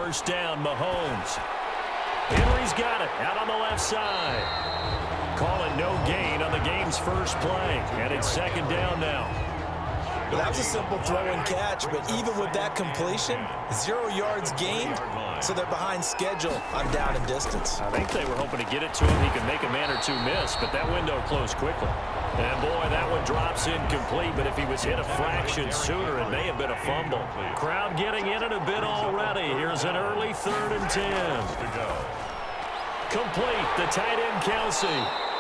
first down, Mahomes. Henry's got it out on the left side. Calling no gain on the game's first play. And it's second down now. Well, that was a simple throw and catch, but even with that completion, 0 yards gained, so they're behind schedule on down and distance. I think they were hoping to get it to him. He could make a man or two miss, but that window closed quickly. And, boy, that one drops incomplete, but if he was hit a fraction sooner, it may have been a fumble. Crowd getting in it a bit already. Here's an early 3rd and 10. Complete, the tight end Kelsey.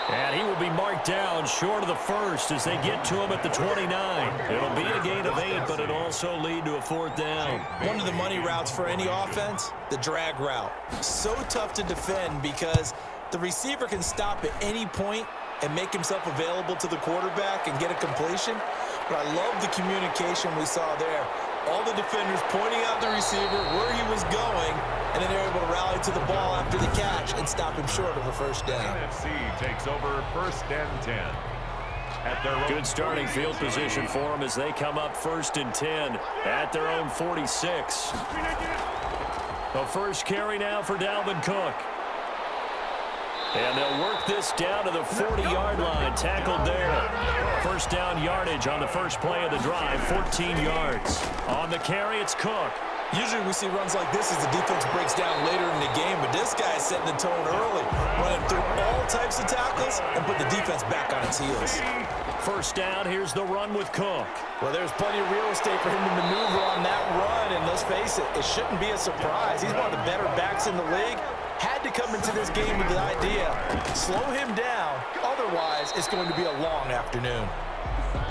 And he will be marked down short of the first as they get to him at the 29. It'll be a gain of 8, but it'll also lead to a 4th down. One of the money routes for any offense, the drag route. So tough to defend because the receiver can stop at any point and make himself available to the quarterback and get a completion. But I love the communication we saw there. All the defenders pointing out the receiver, where he was going, and then they're able to rally to the ball after the catch and stop him short of a first down. NFC takes over 1st and 10. At their Good starting field position for them as they come up 1st and 10 at their own 46. The first carry now for Dalvin Cook. And they'll work this down to the 40-yard line. Tackled there. First down yardage on the first play of the drive, 14 yards. On the carry, it's Cook. Usually we see runs like this as the defense breaks down later in the game, but this guy is setting the tone early, running through all types of tackles and put the defense back on its heels. First down, here's the run with Cook. Well, there's plenty of real estate for him to maneuver on that run, and let's face it, it shouldn't be a surprise. He's one of the better backs in the league. Had to come into this game with the idea, slow him down, otherwise it's going to be a long afternoon.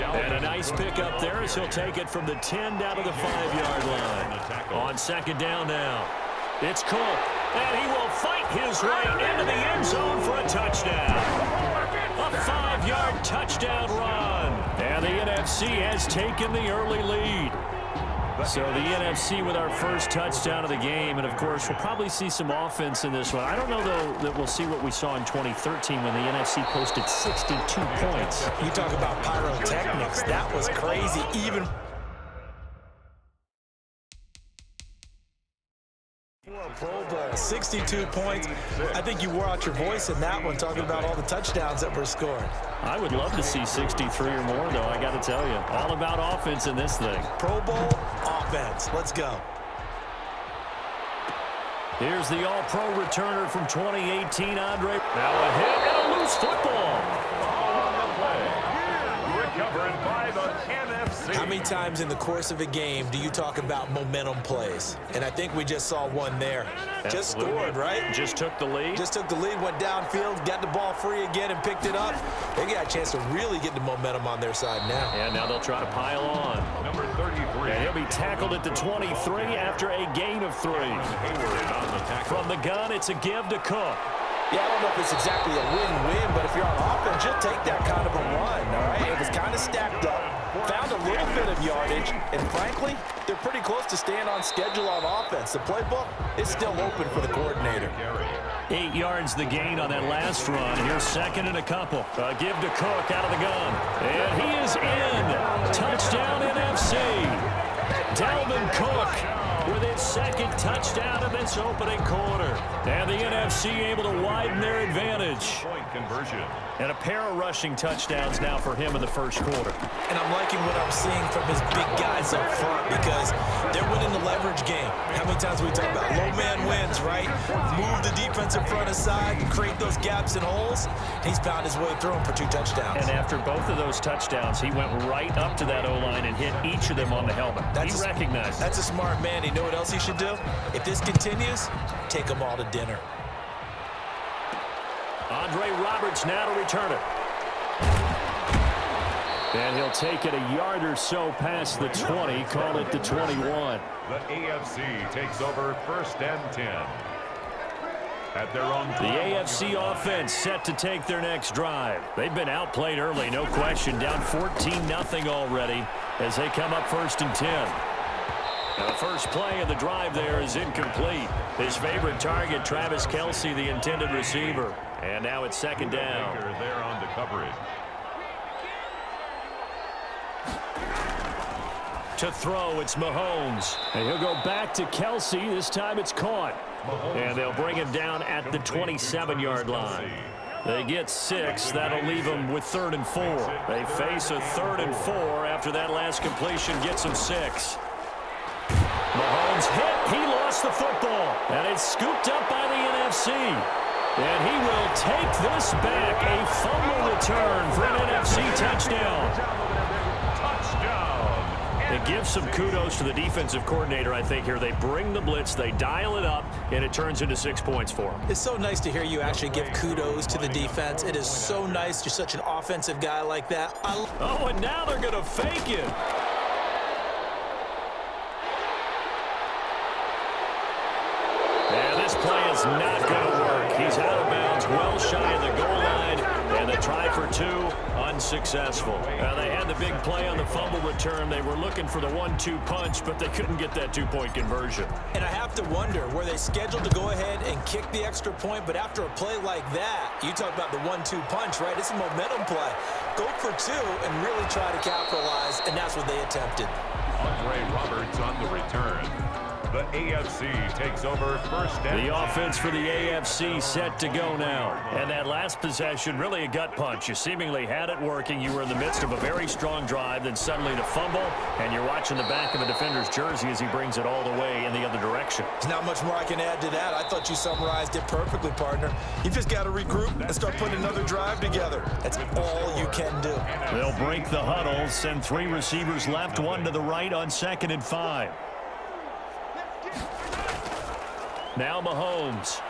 And a nice pickup there as he'll take it from the 10 down to the 5-yard line. On second down now, it's Cook, and he will fight his way into the end zone for a touchdown. A 5-yard touchdown run, and the NFC has taken the early lead. So the NFC with our first touchdown of the game, and of course we'll probably see some offense in this one. I don't know though that we'll see what we saw in 2013 when the NFC posted 62 points. You talk about pyrotechnics, that was crazy. Even Pro Bowl, 62 points. I think you wore out your voice in that one talking about all the touchdowns that were scored. I would love to see 63 or more, though, I got to tell you. All about offense in this thing. Pro Bowl offense. Let's go. Here's the all-pro returner from 2018, Andre. Now a hit and a loose football. on the play. Recovered by the NFC. How many times in the course of a game do you talk about momentum plays? And I think we just saw one there. Just scored, right? Just took the lead. Just took the lead, went downfield, got the ball free again and picked it up. They got a chance to really get the momentum on their side now. And now they'll try to pile on. Number 33. And he'll be tackled at the 23 after a gain of 3. From the gun, it's a give to Cook. Yeah, I don't know if it's exactly a win-win, but if you're on offense, you'll take that kind of a run, all right? It was kind of stacked up, found a little bit of yardage, and frankly, they're pretty close to staying on schedule on offense. The playbook is still open for the coordinator. 8 yards the gain on that last run. Here's second and a couple. A give to Cook out of the gun. And he is in. Touchdown NFC. Dalvin Cook with his second touchdown in this opening quarter. And the NFC able to widen their advantage. Point conversion. And a pair of rushing touchdowns now for him in the first quarter. And I'm liking what I'm seeing from his big guys up front because they're winning the leverage game. How many times we talk about low man wins, right? Move the defensive front aside, create those gaps and holes. He's found his way through them for 2 touchdowns. And after both of those touchdowns, he went right up to that O-line and hit each of them on the helmet. He recognized it. That's a smart man. You know what else he should do? If this continues, take them all to dinner. Andre Roberts now to return it. And he'll take it a yard or so past the 20, call it the 21. The AFC takes over 1st and 10. At their own The AFC offense set to take their next drive. They've been outplayed early, no question. Down 14-0 already as they come up 1st and 10. Now the first play of the drive there is incomplete. His favorite target, Travis Kelce, the intended receiver. And now it's second down. There on the coverage. To throw, it's Mahomes. And he'll go back to Kelsey. This time it's caught. And they'll bring him down at the 27-yard line. They get 6. That'll leave them with 3rd and 4. They face a 3rd and 4 after that last completion gets them 6. Mahomes hit. He lost the football. And it's scooped up by the NFC. And he will take this back. A fumble return for an NFC touchdown. It gives some kudos to the defensive coordinator, I think, here. They bring the blitz, they dial it up, and it turns into 6 points for them. It's so nice to hear you actually give kudos to the defense. It is so nice. You're such an offensive guy like that. Oh, and now they're going to fake it. And this play is not going to work. He's out of bounds, well shy of the goal line, and they try for 2, unsuccessful. Now, they had the big play on the fumble return. They were looking for the 1-2 punch, but they couldn't get that 2-point conversion. And I have to wonder, were they scheduled to go ahead and kick the extra point, but after a play like that, you talk about the 1-2 punch, right? It's a momentum play. Go for 2 and really try to capitalize, and that's what they attempted. Andre Roberts on the return. The AFC takes over first and the offense for the AFC set to go now. And that last possession, really a gut punch. You seemingly had it working. You were in the midst of a very strong drive, then suddenly the fumble, and you're watching the back of a defender's jersey as he brings it all the way in the other direction. There's not much more I can add to that. I thought you summarized it perfectly, partner. You just got to regroup and start putting another drive together. That's all you can do. They'll break the huddle, send 3 receivers left, 1 to the right on 2nd and 5. Now Mahomes.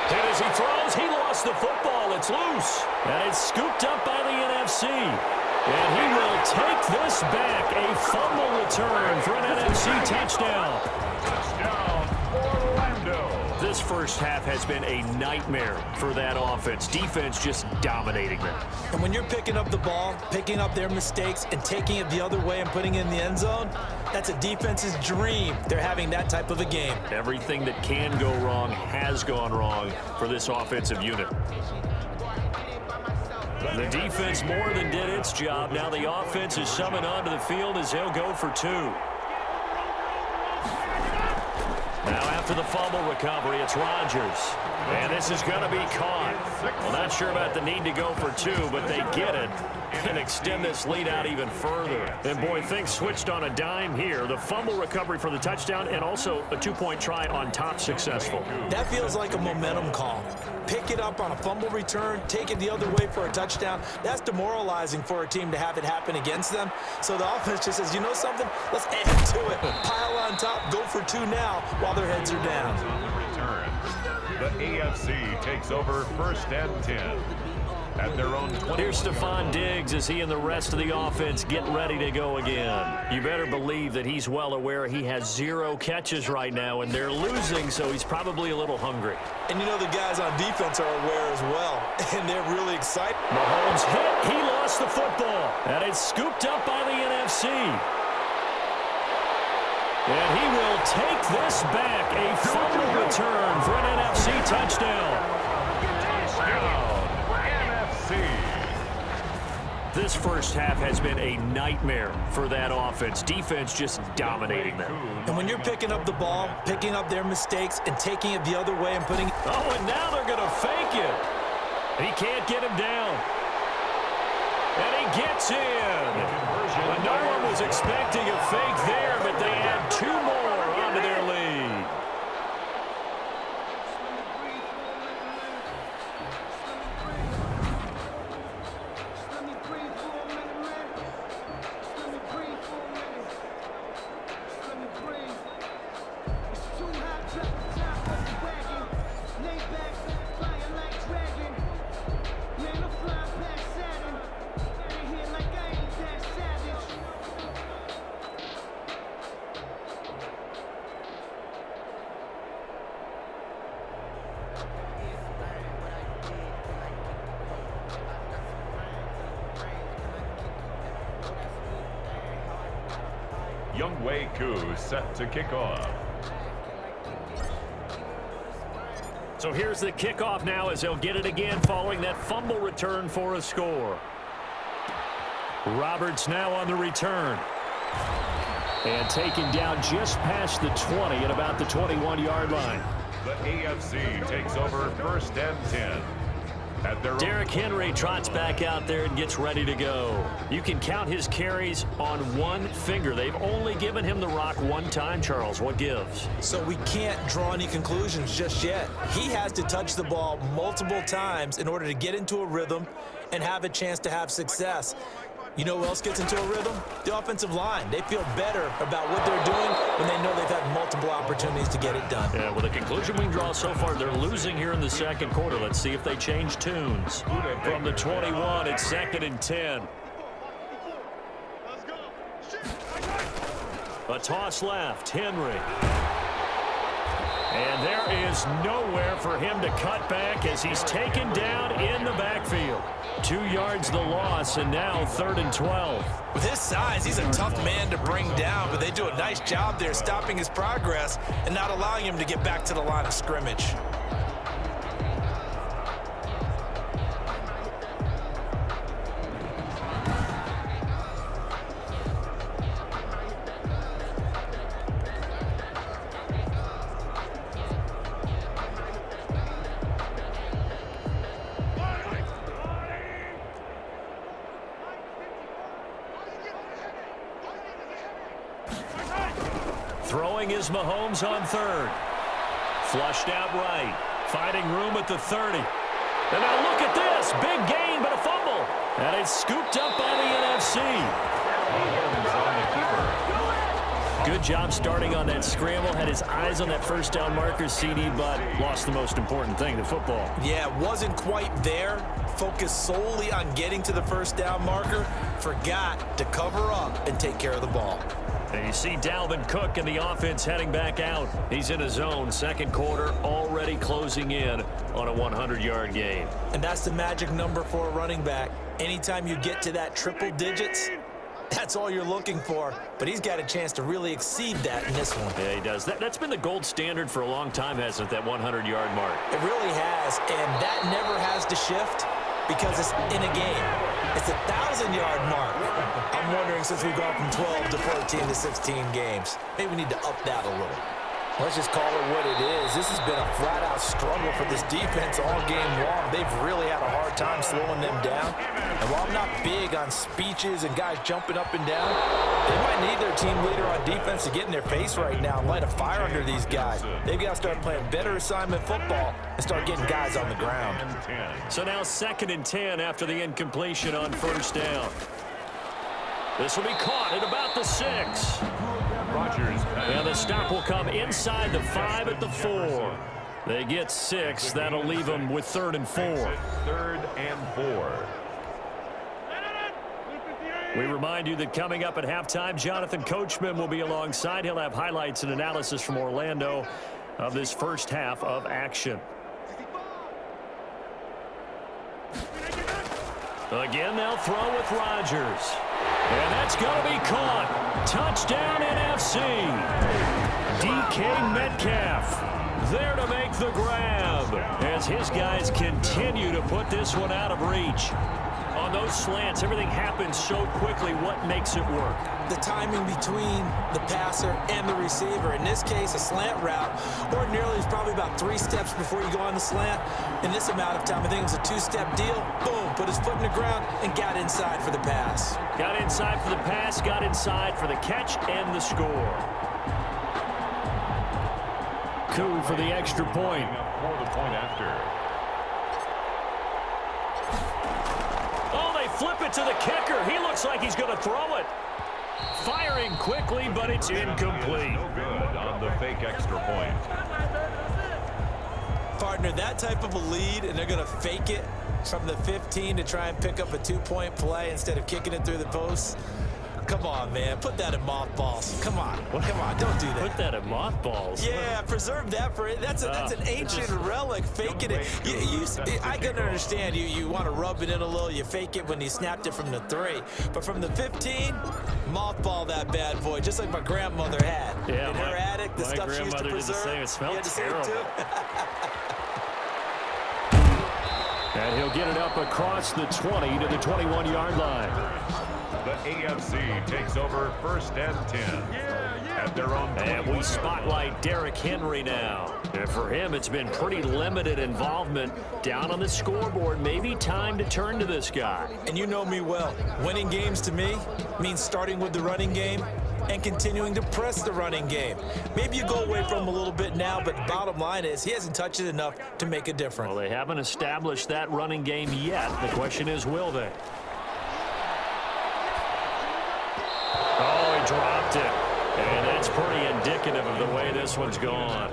And as he throws, he lost the football. It's loose. And it's scooped up by the NFC. And he will take this back. A fumble return for an NFC touchdown. touchdown, Orlando. This first half has been a nightmare for that offense. Defense just dominating them. And when you're picking up the ball, picking up their mistakes, and taking it the other way and putting it in the end zone, that's a defense's dream. They're having that type of a game. Everything that can go wrong has gone wrong for this offensive unit. The defense more than did its job. Now the offense is summoned onto the field as they'll go for 2. Now after the fumble recovery, it's Rodgers. And this is going to be caught. Well, not sure about the need to go for 2, but they get it and extend this lead out even further. And boy, things switched on a dime here. The fumble recovery for the touchdown and also a 2-point try on top successful. That feels like a momentum call. Pick it up on a fumble return, take it the other way for a touchdown. That's demoralizing for a team to have it happen against them. So the offense just says, you know something? Let's add to it. Pile on top, go for 2 now while their heads are down. On the return, the AFC takes over first and 10 at their own 20. Here's Stephon Diggs as he and the rest of the offense get ready to go again. You better believe that he's well aware he has 0 catches right now, and they're losing, so he's probably a little hungry. And you know the guys on defense are aware as well, and they're really excited. Mahomes hit. He lost the football, and it's scooped up by the NFC. And he will take this back. A fumble return for an NFC touchdown. This first half has been a nightmare for that offense. Defense just dominating them. And when you're picking up the ball, picking up their mistakes, and taking it the other way and putting... Oh, and now they're going to fake it. He can't get him down. And he gets in. But no one was expecting a fake there, but they add 2 more onto their lead. Younghoe Koo set to kick off. So here's the kickoff now as they'll get it again following that fumble return for a score. Roberts now on the return. And taken down just past the 20 at about the 21-yard line. The AFC takes over 1st and 10. Derrick Henry trots back out there and gets ready to go. You can count his carries on one finger. They've only given him the rock one time, Charles. What gives? So we can't draw any conclusions just yet. He has to touch the ball multiple times in order to get into a rhythm and have a chance to have success. You know who else gets into a rhythm? The offensive line. They feel better about what they're doing when they know they've had multiple opportunities to get it done. Yeah, well, the conclusion we draw so far, they're losing here in the second quarter. Let's see if they change tunes. From the 21, it's 2nd and 10. A toss left, Henry. And there is nowhere for him to cut back as he's taken down in the backfield. 2 yards the loss, and now 3rd and 12. With his size, he's a tough man to bring down, but they do a nice job there stopping his progress and not allowing him to get back to the line of scrimmage. Throwing is Mahomes on 3rd. Flushed out right. Finding room at the 30. And now look at this. Big gain, but a fumble. And it's scooped up by the NFC. Good job starting on that scramble. Had his eyes on that first down marker, CD, but lost the most important thing, the football. Yeah, wasn't quite there. Focused solely on getting to the first down marker. Forgot to cover up and take care of the ball. And you see Dalvin Cook and the offense heading back out. He's in his zone, second quarter, already closing in on a 100-yard game. And that's the magic number for a running back. Anytime you get to that triple digits, that's all you're looking for. But he's got a chance to really exceed that in this one. Yeah, he does. That's been the gold standard for a long time, hasn't it, that 100-yard mark? It really has, and that never has to shift because it's in a game. It's a 1,000-yard mark. I'm wondering, since we've gone from 12 to 14 to 16 games, maybe we need to up that a little. Let's just call it what it is. This has been a flat-out struggle for this defense all game long. They've really had a hard time slowing them down. And while I'm not big on speeches and guys jumping up and down, they might need their team leader on defense to get in their face right now and light a fire under these guys. They've got to start playing better assignment football and start getting guys on the ground. So now 2nd and 10 after the incompletion on first down. This will be caught at about the 6. Rodgers. And the stop will come inside the 5 at the 4. They get 6. That'll leave them with 3rd and 4. 3rd and 4. We remind you that coming up at halftime, Jonathan Coachman will be alongside. He'll have highlights and analysis from Orlando of this first half of action. Again, they'll throw with Rodgers. And that's going to be caught. Touchdown NFC. DK Metcalf there to make the grab as his guys continue to put this one out of reach. On those slants, everything happens so quickly. What makes it work? The timing between the passer and the receiver. In this case, a slant route. Ordinarily, it's probably about 3 steps before you go on the slant. In this amount of time, I think it was a 2-step deal. Boom, put his foot in the ground and got inside for the pass. Got inside for the pass, got inside for the catch and the score. Coup for the extra point. For the point after. Flip it to the kicker. He looks like he's going to throw it. Firing quickly, but it's incomplete. No good on the fake extra point. Partner, that type of a lead, and they're going to fake it from the 15 to try and pick up a 2-point play instead of kicking it through the post. Come on, man. Put that in mothballs. Come on. Come on. Don't do that. Put that in mothballs? Yeah, preserve that for it. That's an ancient relic. Faking it. I can understand you want to rub it in a little. You fake it when you snapped it from the 3. But from the 15, mothball that bad boy, just like my grandmother had. Yeah, in her attic, the stuff she used to preserve. Did the same. It smelled terrible. And he'll get it up across the 20 to the 21-yard line. The AFC takes over 1st and 10 at their own. And we spotlight Derrick Henry now. And for him, it's been pretty limited involvement down on the scoreboard. Maybe time to turn to this guy. And you know me well. Winning games to me means starting with the running game and continuing to press the running game. Maybe you go away from him a little bit now, but the bottom line is he hasn't touched it enough to make a difference. Well, they haven't established that running game yet. The question is, will they? Oh, he dropped it. And that's pretty indicative of the way this one's gone.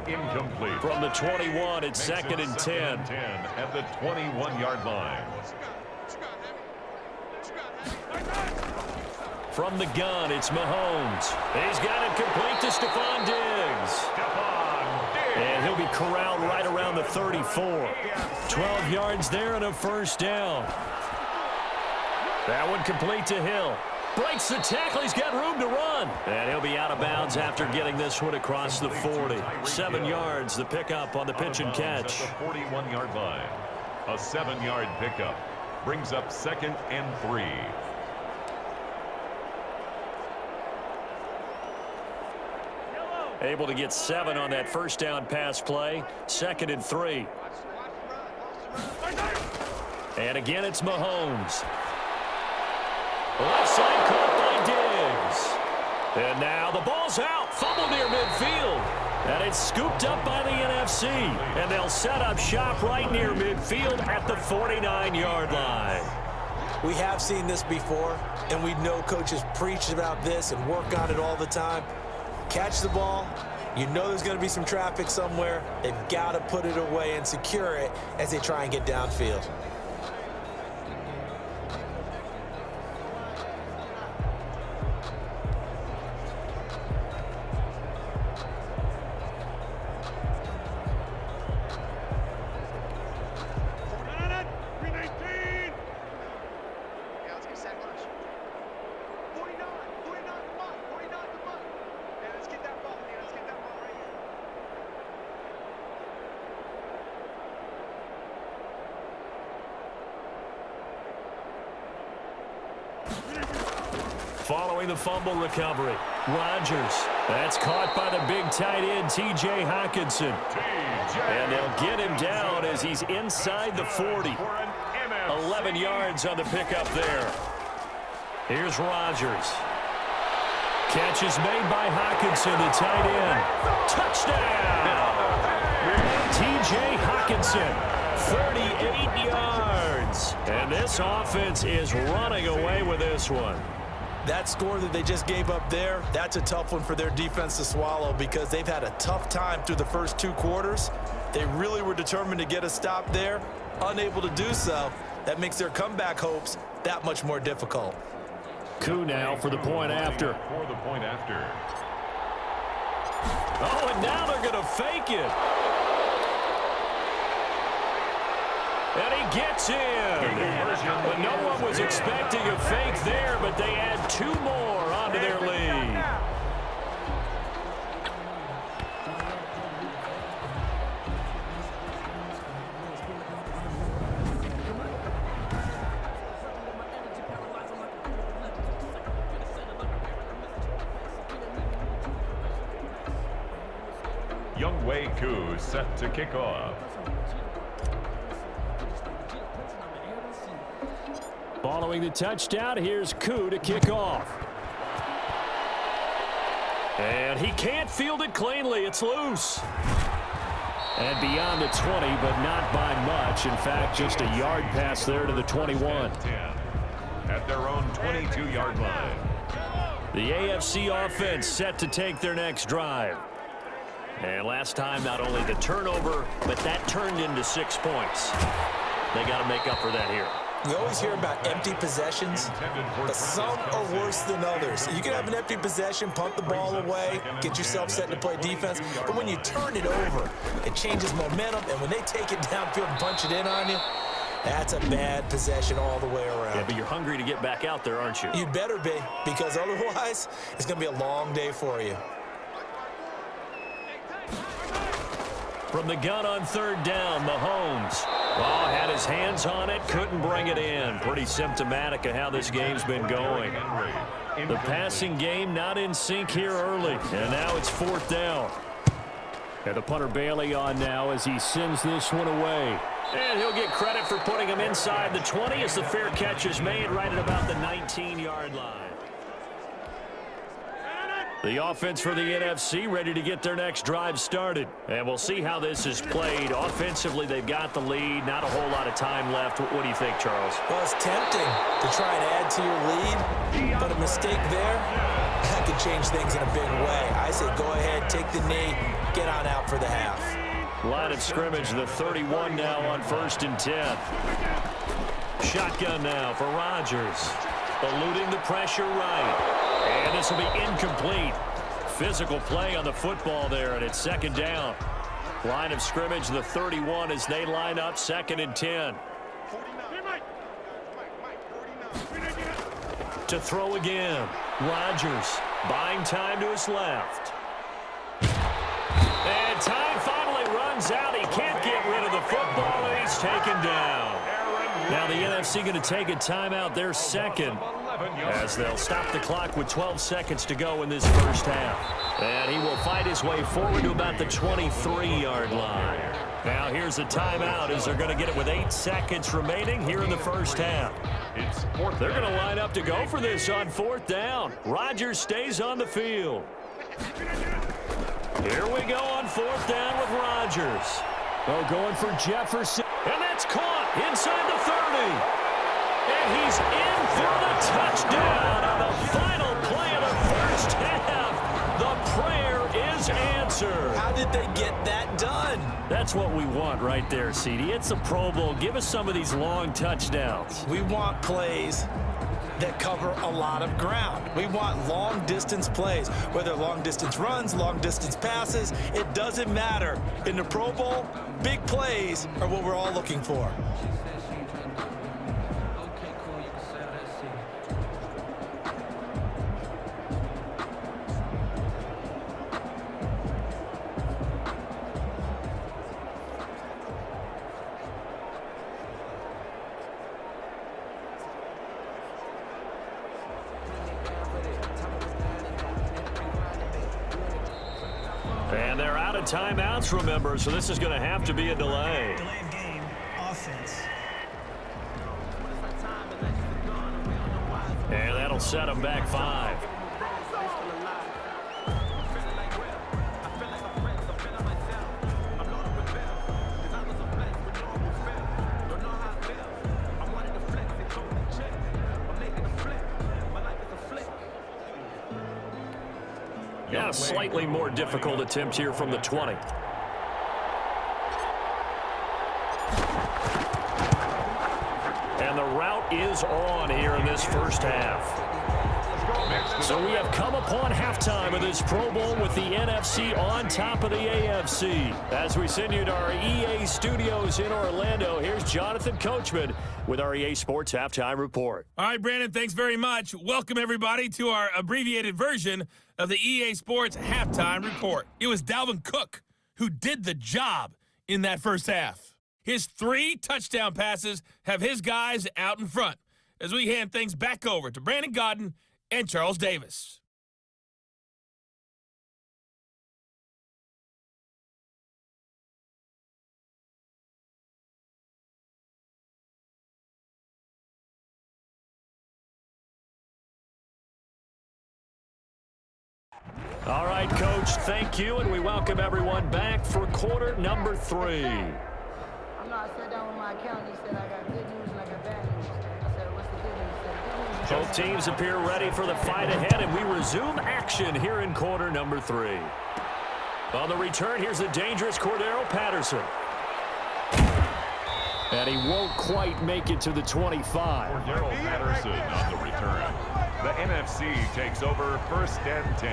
Incomplete. From the 21, it's 2nd and 10. At the 21-yard line. From the gun, it's Mahomes. He's got it complete to Stephon Diggs. And he'll be corralled right around the 34. 12 yards there and a first down. That one complete to Hill. Breaks the tackle. He's got room to run. And he'll be out of bounds after getting this one across the 40. 7 yards, the pickup on the pitch and catch. The 41-yard line. A 7-yard pickup brings up 2nd and 3. Able to get 7 on that first down pass play. 2nd and 3. And again, it's Mahomes. Left side caught by Diggs. And now the ball's out. Fumble near midfield. And it's scooped up by the NFC. And they'll set up shop right near midfield at the 49-yard line. We have seen this before, and we know coaches preach about this and work on it all the time. Catch the ball. You know there's going to be some traffic somewhere. They've got to put it away and secure it as they try and get downfield. Following the fumble recovery, Rodgers. That's caught by the big tight end, T.J. Hockenson. And they'll get him down as he's inside the 40. 11 yards on the pickup there. Here's Rodgers. Catch is made by Hockenson, the tight end. Touchdown! T.J. Hockenson, 38 yards. And this offense is running away with this one. That score that they just gave up there, that's a tough one for their defense to swallow because they've had a tough time through the first 2 quarters. They really were determined to get a stop there, unable to do so. That makes their comeback hopes that much more difficult. Coup now for the point after. Oh, and now they're going to fake it. And he gets in. But no one was expecting a fake there, but they add 2 more onto their lead. Younghoe Koo set to kick off. Following the touchdown, here's Koo to kick off. And he can't field it cleanly. It's loose. And beyond the 20, but not by much. In fact, just a yard pass there to the 21. At their own 22-yard line. The AFC offense set to take their next drive. And last time, not only the turnover, but that turned into 6 points. They got to make up for that here. We always hear about empty possessions, but some are worse than others. You can have an empty possession, punt the ball away, get yourself set to play defense, but when you turn it over, it changes momentum, and when they take it downfield and punch it in on you, that's a bad possession all the way around. Yeah, but you're hungry to get back out there, aren't you? You'd better be, because otherwise, it's going to be a long day for you. From the gun on 3rd down, Mahomes. Oh, had his hands on it, couldn't bring it in. Pretty symptomatic of how this game's been going. The passing game not in sync here early, and now it's 4th down. And the punter Bailey on now as he sends this one away. And he'll get credit for putting him inside the 20 as the fair catch is made right at about the 19-yard line. The offense for the NFC ready to get their next drive started. And we'll see how this is played. Offensively, they've got the lead. Not a whole lot of time left. What do you think, Charles? Well, it's tempting to try and add to your lead, but a mistake there, that could change things in a big way. I say go ahead, take the knee, get on out for the half. Line of scrimmage, the 31 now on 1st and 10. Shotgun now for Rodgers. Eluding the pressure right. And this will be incomplete. Physical play on the football there, and it's 2nd down. Line of scrimmage, the 31 as they line up 2nd and 10. To throw again. Rodgers buying time to his left. And time finally runs out. He can't get rid of the football, and he's taken down. Now the NFC going to take a timeout, their 2nd, as they'll stop the clock with 12 seconds to go in this first half. And he will fight his way forward to about the 23-yard line. Now here's a timeout as they're going to get it with 8 seconds remaining here in the first half. They're going to line up to go for this on 4th down. Rodgers stays on the field. Here we go on 4th down with Rodgers. Oh, going for Jefferson. And that's caught inside the 30. And he's in for the touchdown on the final play of the first half. The prayer is answered. How did they get that done? That's what we want right there, CD. It's a Pro Bowl. Give us some of these long touchdowns. We want plays that cover a lot of ground. We want long-distance plays, whether long-distance runs, long-distance passes. It doesn't matter. In the Pro Bowl, big plays are what we're all looking for. And they're out of timeouts, remember, so this is going to have to be a delay. Delay of game, offense. And that'll set them back 5. Yeah, a slightly more difficult attempt here from the 20. And the route is on here in this first half. So we have come upon halftime of this Pro Bowl with the NFC on top of the AFC. As we send you to our EA studios in Orlando, here's Jonathan Coachman with our EA Sports Halftime Report. All right, Brandon, thanks very much. Welcome, everybody, to our abbreviated version of the EA Sports Halftime Report. It was Dalvin Cook who did the job in that first half. His 3 touchdown passes have his guys out in front as we hand things back over to Brandon Gaudin and Charles Davis. All right, Coach, thank you, and we welcome everyone back for quarter number 3. I sat down with my accountant. He said I got good news and I got bad news. I said, what's the good news? He said, good news. Both teams appear ready for the fight ahead, and we resume action here in quarter number 3. On the return, here's the dangerous Cordero Patterson. And he won't quite make it to the 25. Cordero Patterson on the return. The NFC takes over 1st and 10.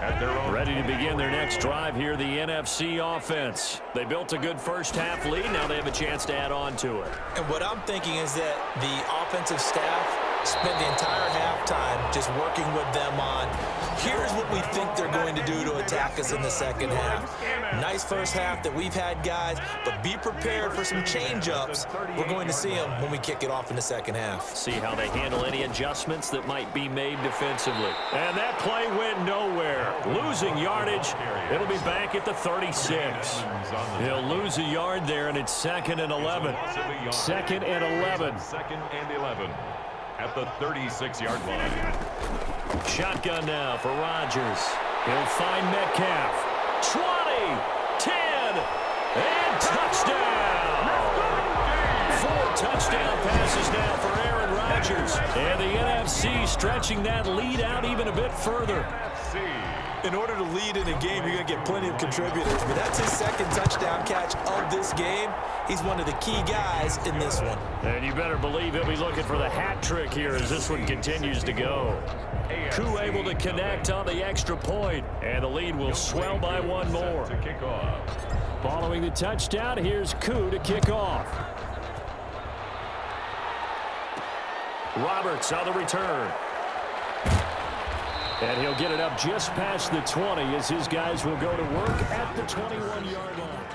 At their own Ready to begin their next drive here, the NFC offense. They built a good first half lead. Now they have a chance to add on to it. And what I'm thinking is that the offensive staff spent the entire halftime just working with them on, here's what we think they're going to do to attack us in the second half. Nice first half that we've had, guys, but be prepared for some change-ups. We're going to see them when we kick it off in the second half. See how they handle any adjustments that might be made defensively. And that play went nowhere. Losing yardage. It'll be back at the 36. He'll lose a yard there, and it's 2nd and 11. 2nd and 11. 2nd and 11 at the 36-yard line. Shotgun now for Rodgers. He'll find Metcalf. 20, 10, and touchdown! 4 touchdown passes now for Aaron Rodgers. And the NFC stretching that lead out even a bit further. In order to lead in a game, you're going to get plenty of contributors, but that's his 2nd touchdown catch of this game. He's one of the key guys in this one. And you better believe he'll be looking for the hat trick here as this one continues to go. Koo able to connect on the extra point, and the lead will swell by 1 more. Following the touchdown, here's Koo to kick off. Roberts on the return. And he'll get it up just past the 20 as his guys will go to work at the 21-yard line.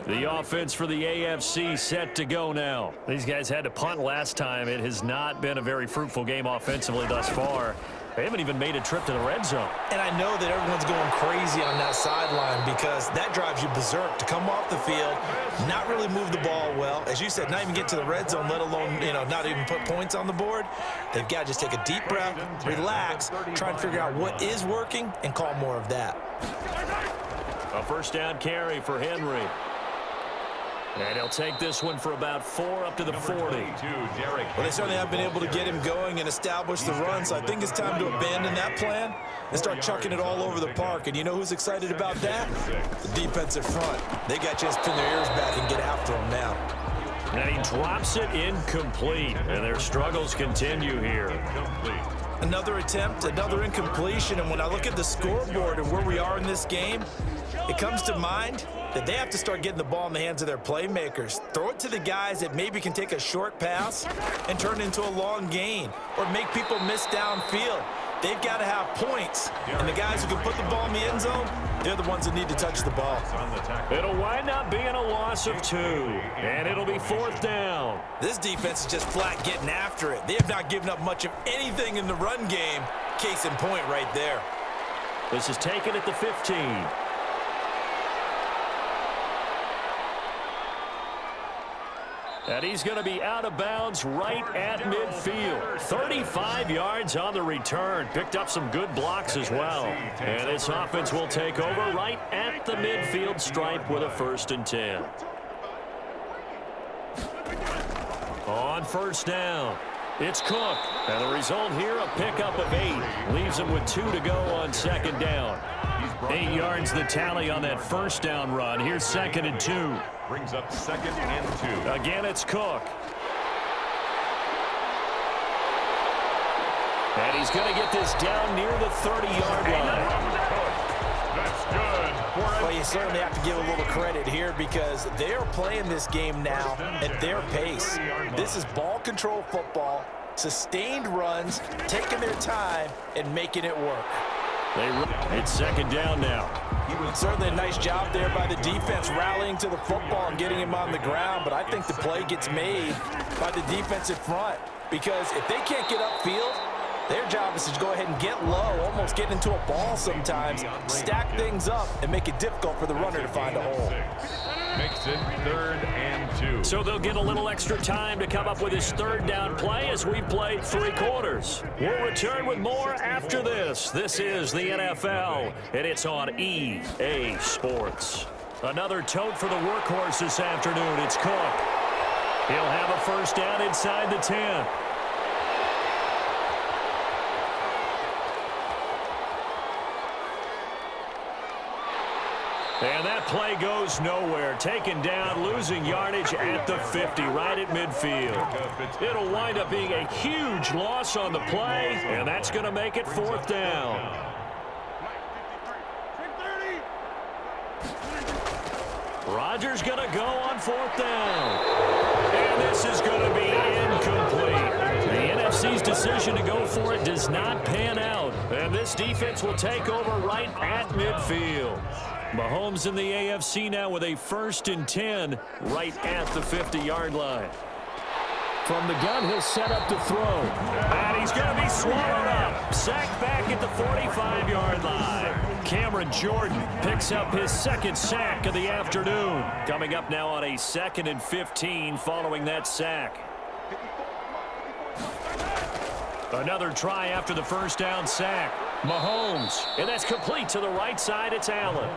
The offense for the AFC set to go now. These guys had to punt last time. It has not been a very fruitful game offensively thus far. They haven't even made a trip to the red zone. And I know that everyone's going crazy on that sideline because that drives you berserk to come off the field, not really move the ball well. As you said, not even get to the red zone, let alone, not even put points on the board. They've got to just take a deep breath, relax, try and figure out what is working, and call more of that. A first down carry for Henry. And he'll take this one for about 4 up to the 40. Well, they certainly have been able to get him going and establish the run, so I think it's time to abandon that plan and start chucking it all over the park. And you know who's excited about that? The defensive front. They got a chance to pin their ears back and get after him now. And he drops it incomplete, and their struggles continue here. Another attempt, another incompletion, and when I look at the scoreboard and where we are in this game, it comes to mind that they have to start getting the ball in the hands of their playmakers. Throw it to the guys that maybe can take a short pass and turn it into a long gain or make people miss downfield. They've got to have points, and the guys who can put the ball in the end zone, they're the ones that need to touch the ball. It'll wind up being a loss of 2, and it'll be 4th down. This defense is just flat getting after it. They have not given up much of anything in the run game. Case in point right there. This is taken at the 15. And he's going to be out of bounds right at midfield. 35 yards on the return. Picked up some good blocks as well. And this offense will take over right at the midfield stripe with a 1st and 10. On 1st down, it's Cook. And the result here, a pickup of 8. Leaves him with 2 to go on 2nd down. 8 yards the tally on that 1st down run. Here's 2nd and 2. Brings up 2nd and 2. Again, it's Cook. And he's going to get this down near the 30-yard line. That's good. Well, you certainly have to give a little credit here because they're playing this game now at their pace. This is ball control football, sustained runs, taking their time, and making it work. It's 2nd down now. Certainly a nice job there by the defense rallying to the football and getting him on the ground, but I think the play gets made by the defensive front because if they can't get upfield, their job is to go ahead and get low, almost get into a ball sometimes, stack things up, and make it difficult for the runner to find a hole. Makes it 3rd and 2. So they'll get a little extra time to come up with his 3rd down play as we played 3 quarters. We'll return with more after this. This is the NFL, and it's on EA Sports. Another tote for the workhorse this afternoon. It's Cook. He'll have a 1st down inside the 10. And that play goes nowhere. Taken down, losing yardage at the 50, right at midfield. It'll wind up being a huge loss on the play, and that's going to make it 4th down. Rodgers going to go on 4th down. And this is going to be incomplete. The NFC's decision to go for it does not pan out. And this defense will take over right at midfield. Mahomes in the AFC now with a 1st and 10 right at the 50-yard line. From the gun, he'll set up to throw. And he's going to be swallowed up. Sacked back at the 45-yard line. Cameron Jordan picks up his 2nd sack of the afternoon. Coming up now on a 2nd and 15 following that sack. Another try after the 1st down sack. Mahomes, and that's complete to the right side. It's Allen.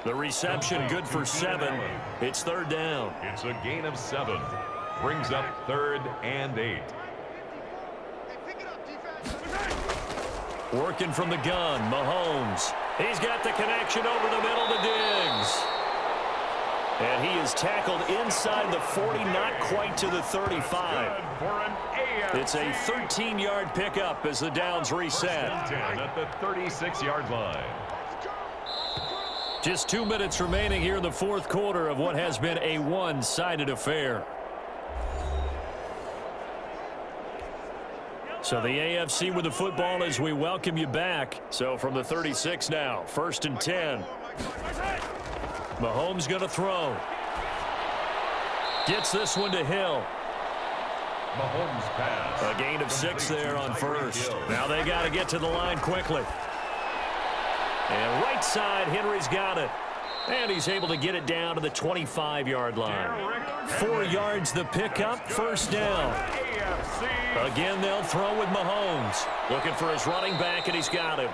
The reception good for 7. It's 3rd down. It's a gain of 7. Brings up 3rd and 8. Working from the gun, Mahomes. He's got the connection over the middle to Diggs. And he is tackled inside the 40, not quite to the 35. It's a 13-yard pickup as the downs reset. 10 at the 36-yard line. Just 2 minutes remaining here in the 4th quarter of what has been a one-sided affair. So the AFC with the football as we welcome you back. So from the 36 now, 1st and 10. Mahomes going to throw. Gets this one to Hill. Mahomes pass. A gain of 6 there on 1st. Now they got to get to the line quickly. And right side, Henry's got it. And he's able to get it down to the 25-yard line. 4 yards the pickup, 1st down. Again, they'll throw with Mahomes. Looking for his running back, and he's got him.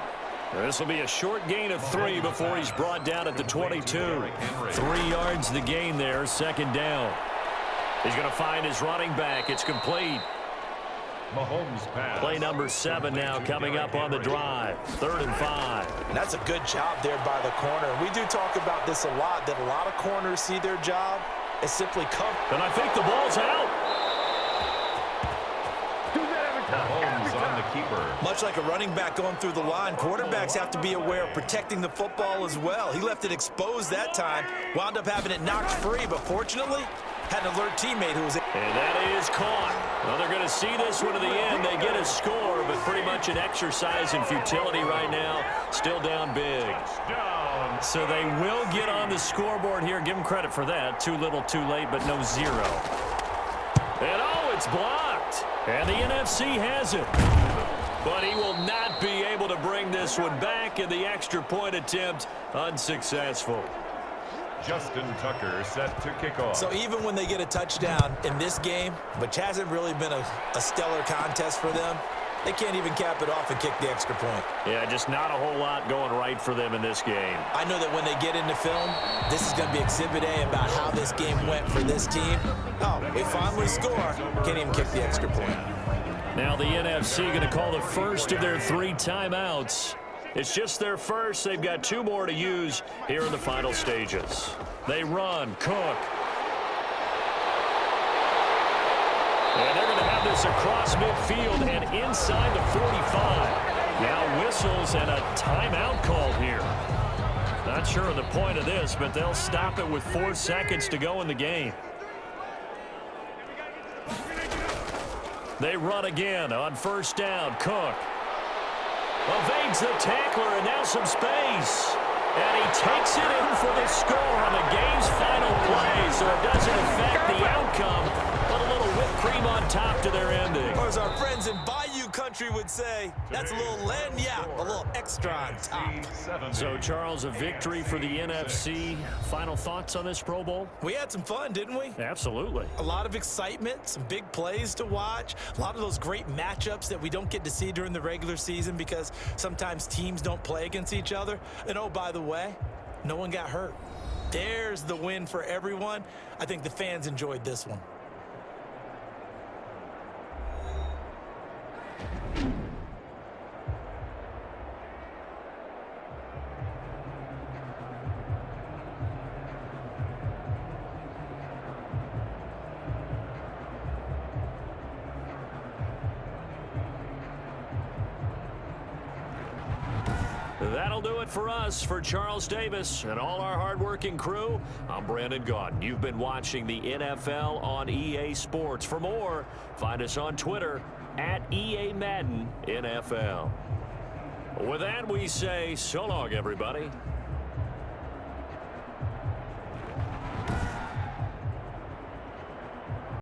This will be a short gain of 3 before he's brought down at the 22. 3 yards the gain there, 2nd down. He's going to find his running back. It's complete. Mahomes pass. Play number 7 now coming up on the drive. 3rd and 5. And that's a good job there by the corner. We do talk about this a lot, that a lot of corners see their job as simply cover. And I think the ball's out. Mahomes on the keeper. Much like a running back going through the line, quarterbacks have to be aware of protecting the football as well. He left it exposed that time, wound up having it knocked free, but fortunately, had an alert teammate who was... And that is caught. Well, they're going to see this one to the end. They get a score, but pretty much an exercise in futility right now. Still down big. Touchdown. So they will get on the scoreboard here. Give them credit for that. Too little, too late, but no 0. And oh, it's blocked. And the NFC has it. But he will not be able to bring this one back, and the extra point attempt unsuccessful. Justin Tucker set to kick off. So even when they get a touchdown in this game, which hasn't really been a stellar contest for them, they can't even cap it off and kick the extra point. Yeah, just not a whole lot going right for them in this game. I know that when they get into film, this is going to be Exhibit A about how this game went for this team. Oh, they finally score. Can't even kick the extra point. Now the NFC going to call the first of their 3 timeouts. It's just their first. They've got 2 more to use here in the final stages. They run. Cook. And they're going to have this across midfield and inside the 45. Now whistles and a timeout called here. Not sure of the point of this, but they'll stop it with 4 seconds to go in the game. They run again on 1st down. Cook evades the tackler, and now some space. And he takes it in for the score on the game's final play, so it doesn't affect the outcome, but a little whipped cream on top to their ending. Or as our friends in Bayou Country would say, that's a little lagniappe, a little extra on top. So, Charles, a victory for the NFC. Final thoughts on this Pro Bowl? We had some fun, didn't we? Absolutely. A lot of excitement, some big plays to watch, a lot of those great matchups that we don't get to see during the regular season because sometimes teams don't play against each other. And oh, by the way, no one got hurt. There's the win for everyone. I think the fans enjoyed this one. That'll do it for us. For Charles Davis and all our hardworking crew, I'm Brandon Gaudin. You've been watching the NFL on EA Sports. For more, find us on Twitter at EA Madden NFL. With that, we say so long, everybody.